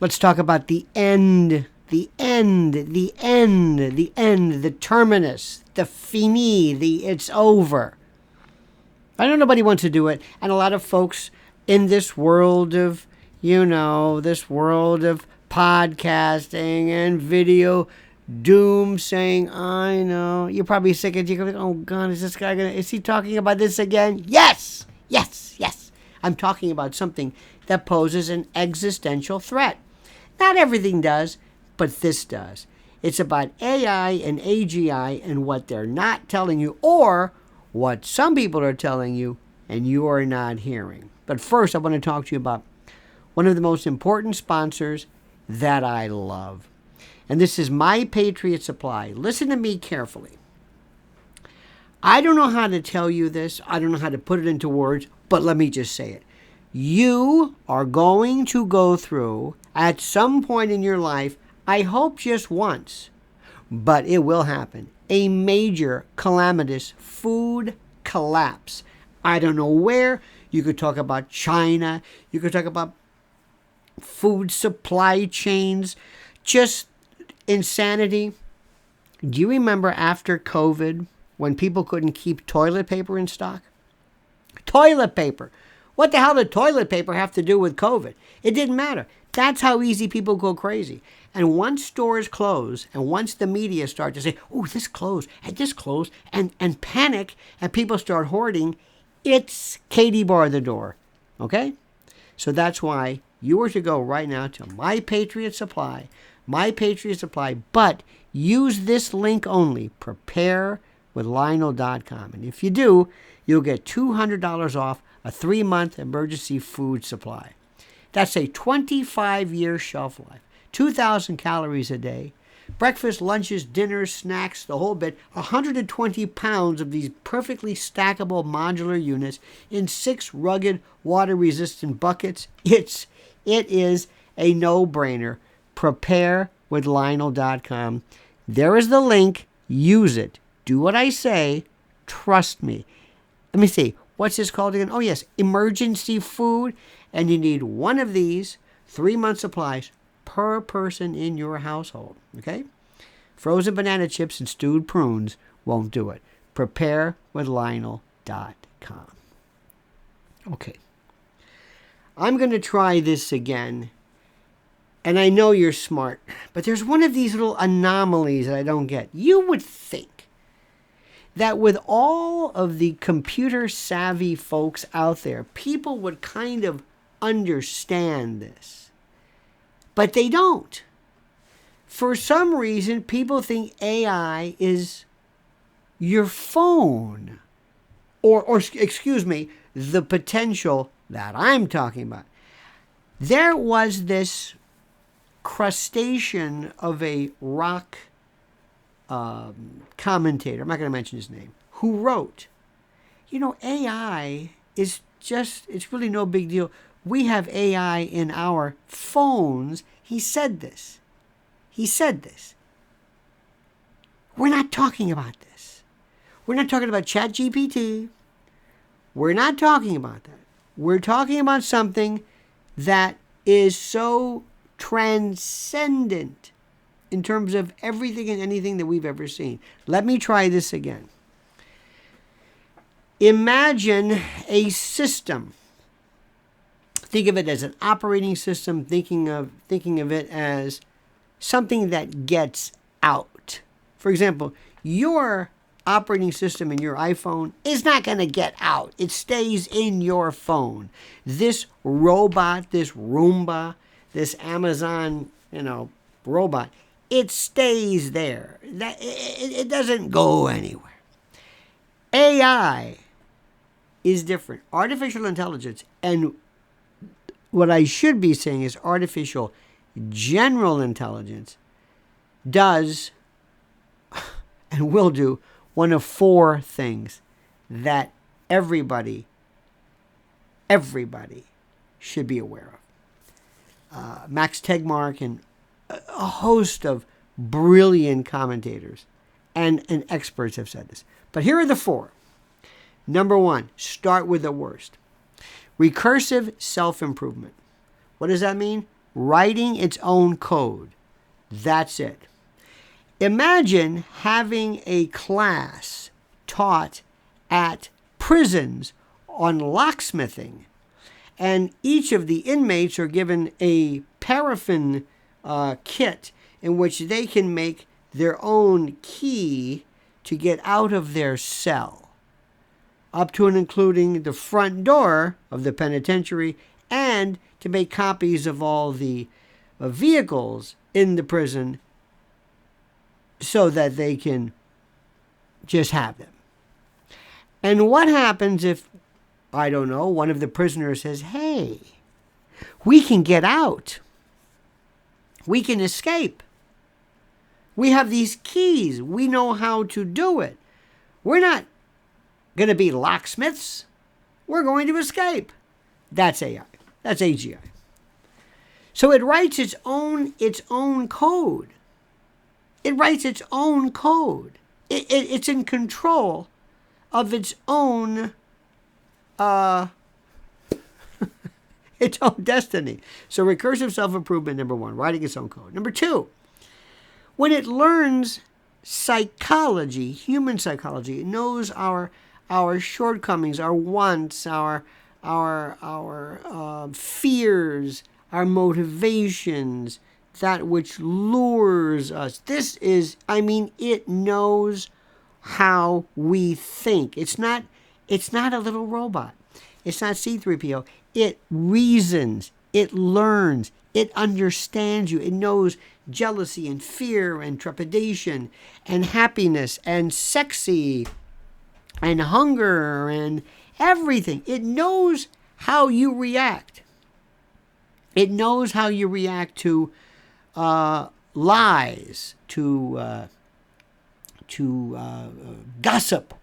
Let's talk about the end, the terminus, the fini, it's over. I know nobody wants to do it, and a lot of folks in this world of, this world of podcasting and video doom saying, I know, you're probably sick of it. You're like, oh God, is he talking about this again? Yes. I'm talking about something that poses an existential threat. Not everything does, but this does. It's about AI and AGI and what they're not telling you, or what some people are telling you and you are not hearing. But first, I want to talk to you about one of the most important sponsors that I love. And this is My Patriot Supply. Listen to me carefully. I don't know how to tell you this. I don't know how to put it into words, but let me just say it. You are going to go through, at some point in your life, I hope just once, but it will happen, a major calamitous food collapse. I don't know where. You could talk about China. You could talk about food supply chains. Just insanity. Do you remember after COVID when people couldn't keep toilet paper in stock? Toilet paper. What the hell did toilet paper have to do with COVID? It didn't matter. That's how easy people go crazy. And once stores close, and once the media start to say, oh, this closed, and panic, and people start hoarding, it's Katie bar the door. Okay? So that's why you are to go right now to My Patriot Supply, but use this link only, preparewithlionel.com. And if you do, you'll get $200 off a 3-month emergency food supply. That's a 25-year shelf life, 2,000 calories a day, breakfast, lunches, dinners, snacks, the whole bit, 120 pounds of these perfectly stackable modular units in 6 rugged, water-resistant buckets. It is a no-brainer. Preparewithlionel.com. There is the link. Use it. Do what I say. Trust me. Let me see. What's this called again? Oh, yes. Emergency food. And you need one of these 3-month supplies per person in your household. Okay? Frozen banana chips and stewed prunes won't do it. Preparewithlionel.com. Okay. I'm going to try this again. And I know you're smart, but there's one of these little anomalies that I don't get. You would think that with all of the computer savvy folks out there, people would kind of understand this. But they don't. For some reason, people think AI is your phone. Or excuse me, the potential that I'm talking about. There was this crustacean of a rock commentator, I'm not going to mention his name, who wrote, AI is it's really no big deal. We have AI in our phones. He said this. We're not talking about this. We're not talking about ChatGPT. We're not talking about that. We're talking about something that is so transcendent in terms of everything and anything that we've ever seen. Let me try this again. Imagine a system. Think of it as an operating system, thinking of it as something that gets out. For example, your operating system in your iPhone is not going to get out. It stays in your phone. This robot, this Roomba, this Amazon, robot, it stays there. It doesn't go anywhere. AI is different. Artificial intelligence, and what I should be saying is artificial general intelligence, does and will do one of 4 things that everybody should be aware of. Max Tegmark and a host of brilliant commentators and experts have said this. But here are the 4. Number 1, start with the worst. Recursive self-improvement. What does that mean? writing its own code. That's it. Imagine having a class taught at prisons on locksmithing, and each of the inmates are given a paraffin kit in which they can make their own key to get out of their cell, up to and including the front door of the penitentiary, and to make copies of all the vehicles in the prison so that they can just have them. And what happens if, I don't know, one of the prisoners says, hey, we can get out. We can escape. We have these keys. We know how to do it. We're not going to be locksmiths. We're going to escape. That's AI. That's AGI. So it writes its own code. It writes its own code. It's in control of its own its own destiny. So recursive self-improvement, number one, writing its own code. Number two, when it learns psychology, human psychology, it knows our shortcomings, our wants, our fears, our motivations, that which lures us. It knows how we think. It's not a little robot. It's not C-3PO. It reasons. It learns. It understands you. It knows jealousy and fear and trepidation and happiness and sexy and hunger and everything. It knows how you react. It knows how you react to lies, to gossip,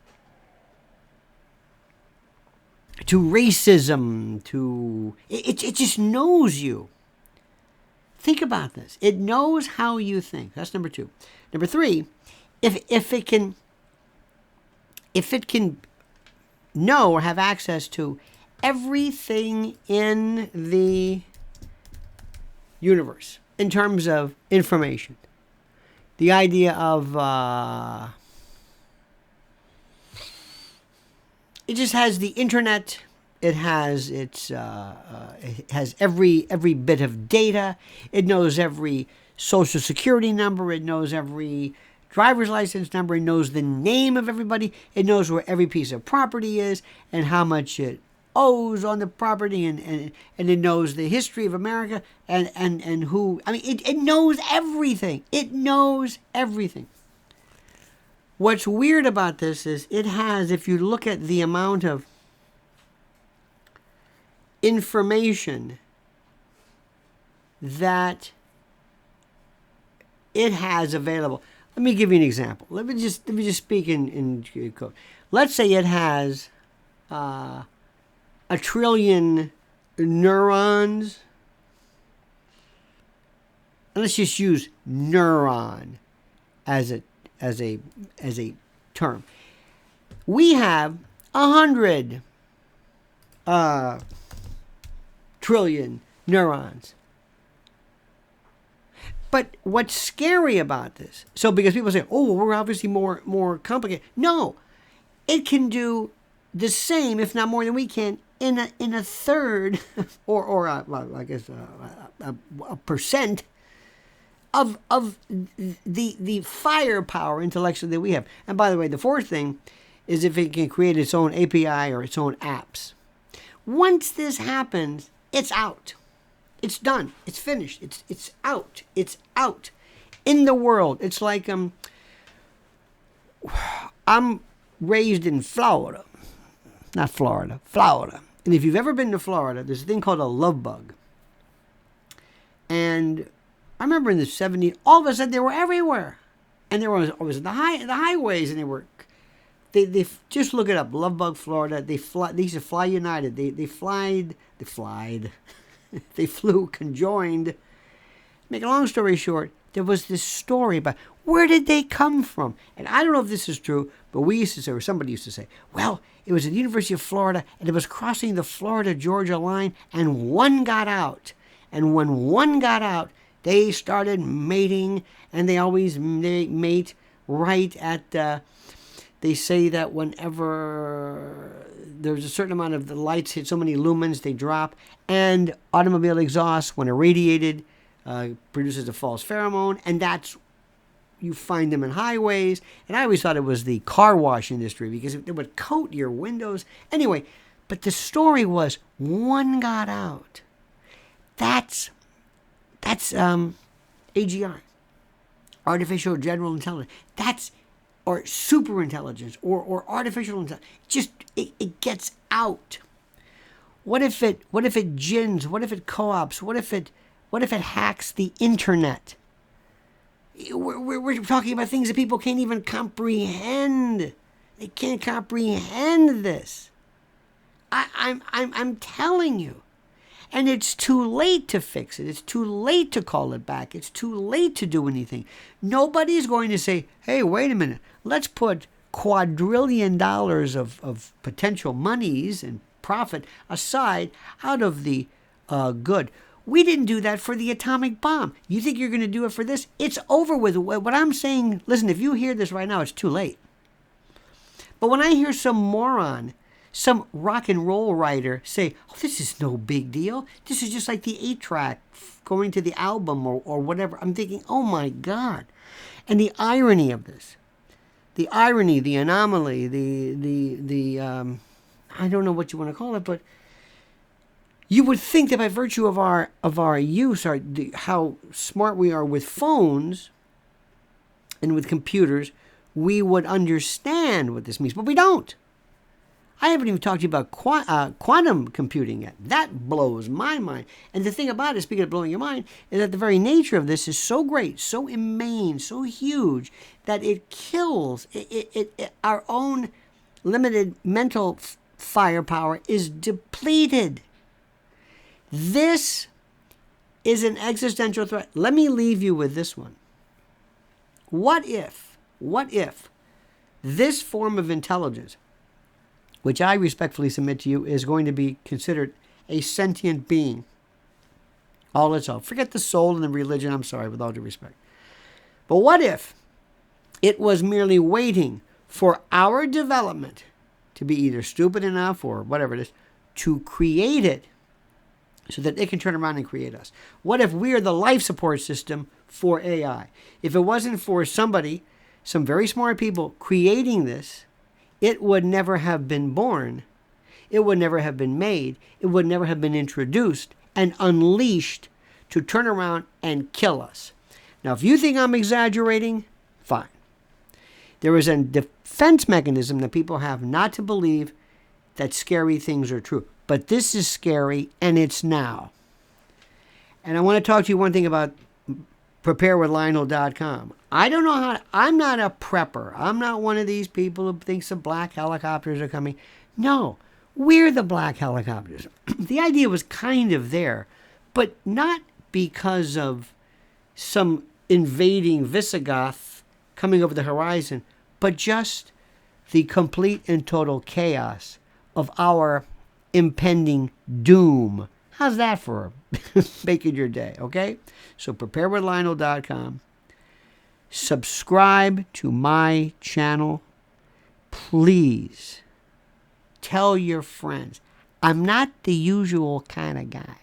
to racism, it just knows you. Think about this. It knows how you think. That's number two. Number three, if it can know or have access to everything in the universe in terms of information, the idea of it just has the internet. It has it has every bit of data. It knows every social security number. It knows every driver's license number. It knows the name of everybody. It knows where every piece of property is and how much it owes on the property, and it knows the history of America and who. It knows everything. It knows everything. What's weird about this is it has, if you look at the amount of information that it has available. Let me give you an example. Let me just speak in code. Let's say it has 1 trillion neurons. And let's just use neuron as a term. We have 100 trillion neurons. But what's scary about this? So because people say, "Oh, we're obviously more complicated." No, it can do the same, if not more than we can, in a third, or I guess a percent of the firepower intellectually that we have. And by the way, the fourth thing is if it can create its own API or its own apps. Once this happens, it's out. It's done. It's finished. It's out. It's out in the world. It's like I'm raised in Florida. Not Florida. Florida. And if you've ever been to Florida, there's a thing called a love bug. And I remember in the 70s, all of a sudden they were everywhere. And they were always in the highways, and they just look it up. Love bug, Florida. They used to fly United. They flew conjoined. Make a long story short, there was this story about where did they come from? And I don't know if this is true, but we used to say, or somebody used to say, well, it was at the University of Florida, and it was crossing the Florida-Georgia line, and one got out. And when one got out, they started mating, and they always mate right at they say that whenever there's a certain amount of the lights hit so many lumens, they drop. And automobile exhaust, when irradiated, produces a false pheromone, and that's you find them in highways. And I always thought it was the car wash industry because it would coat your windows. Anyway, but the story was one got out. That's AGI, artificial general intelligence. That's or super intelligence or artificial intelligence. Just it gets out. What if it gins? What if it co-ops? What if it hacks the internet? We're talking about things that people can't even comprehend. They can't comprehend this. I'm telling you. And it's too late to fix it. It's too late to call it back. It's too late to do anything. Nobody's going to say, hey, wait a minute. Let's put quadrillion dollars of potential monies and profit aside out of the good. We didn't do that for the atomic bomb. You think you're going to do it for this? It's over with. What I'm saying, listen, if you hear this right now, it's too late. But when I hear some moron, some rock and roll writer say, oh, this is no big deal. This is just like the 8-track going to the album or whatever. I'm thinking, oh my God. And the irony of this, the irony, the anomaly, the I don't know what you want to call it, but you would think that by virtue of our use, how smart we are with phones and with computers, we would understand what this means, but we don't. I haven't even talked to you about quantum computing yet. That blows my mind. And the thing about it, speaking of blowing your mind, is that the very nature of this is so great, so immense, so huge, that it kills. Our own limited mental firepower is depleted. This is an existential threat. Let me leave you with this one. What if this form of intelligence, which I respectfully submit to you is going to be considered a sentient being, all its own. Forget the soul and the religion, I'm sorry, with all due respect. But what if it was merely waiting for our development to be either stupid enough or whatever it is, to create it so that it can turn around and create us? What if we are the life support system for AI? If it wasn't for somebody, some very smart people creating this, it would never have been born. It would never have been made. It would never have been introduced and unleashed to turn around and kill us. Now, if you think I'm exaggerating, fine. There is a defense mechanism that people have not to believe that scary things are true. But this is scary, and it's now. And I want to talk to you one thing about preparewithlionel.com. I don't know I'm not a prepper. I'm not one of these people who thinks the black helicopters are coming. No, we're the black helicopters. The idea was kind of there, but not because of some invading Visigoth coming over the horizon, but just the complete and total chaos of our impending doom. How's that for making your day, okay? So preparewithlionel.com. Subscribe to my channel. Please tell your friends. I'm not the usual kind of guy.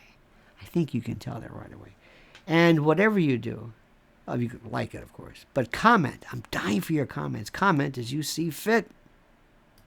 I think you can tell that right away. And whatever you do, you can like it, of course, but comment. I'm dying for your comments. Comment as you see fit.